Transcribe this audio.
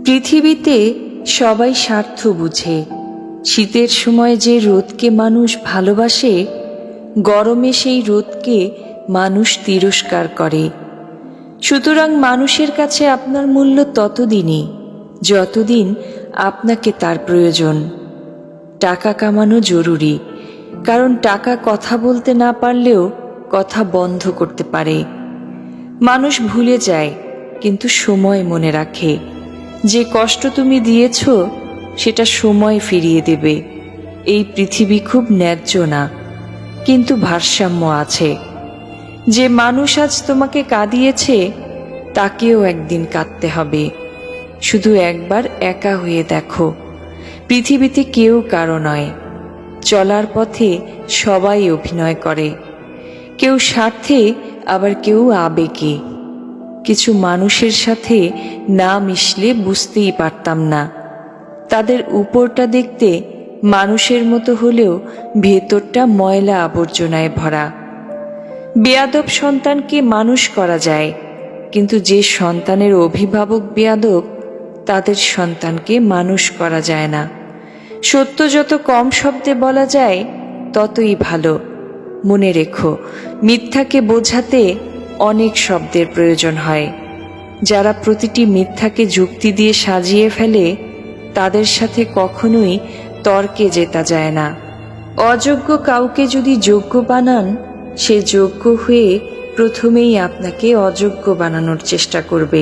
পৃথিবীতে সবাই স্বার্থ বুঝে। শীতের সময় যে রোদকে মানুষ ভালোবাসে, গরমে সেই রোদকে মানুষ তিরস্কার করে। সুতরাং মানুষের কাছে আপনার মূল্য ততদিনই যতদিন আপনাকে তার প্রয়োজন। টাকা কামানো জরুরি, কারণ টাকা কথা বলতে না পারলেও কথা বন্ধ করতে পারে। মানুষ ভুলে যায়, কিন্তু সময় মনে রাখে। যে কষ্ট তুমি দিয়েছ সেটা সময় ফিরিয়ে দেবে। এই পৃথিবী খুব ন্যায্য না, কিন্তু ভারসাম্য আছে। যে মানুষ আজ তোমাকে কাঁদিয়েছে তাকেও একদিন কাঁদতে হবে। শুধু একবার একা হয়ে দেখো, পৃথিবীতে কেউ কারো নয়। চলার পথে সবাই অভিনয় করে, কেউ স্বার্থে আবার কেউ আবেগে। কিছু মানুষের সাথে না মিশলে বুঝতেই পারতাম না, তাদের উপরটা দেখতে মানুষের মতো হলেও ভেতরটা ময়লা আবর্জনায় ভরা। বেয়াদব সন্তানকে মানুষ করা যায়, কিন্তু যে সন্তানের অভিভাবক বেয়াদব তাদের সন্তানকে মানুষ করা যায় না। সত্য যত কম শব্দে বলা যায় ততই ভালো। মনে রেখো, মিথ্যাকে বোঝাতে অনেক শব্দের প্রয়োজন হয়। যারা প্রতিটি মিথ্যাকে যুক্তি দিয়ে সাজিয়ে ফেলে তাদের সাথে কখনোই তর্কে জেতা যায় না। অযোগ্য কাউকে যদি যোগ্য বানান, সে যোগ্য হয়ে প্রথমেই আপনাকে অযোগ্য বানানোর চেষ্টা করবে।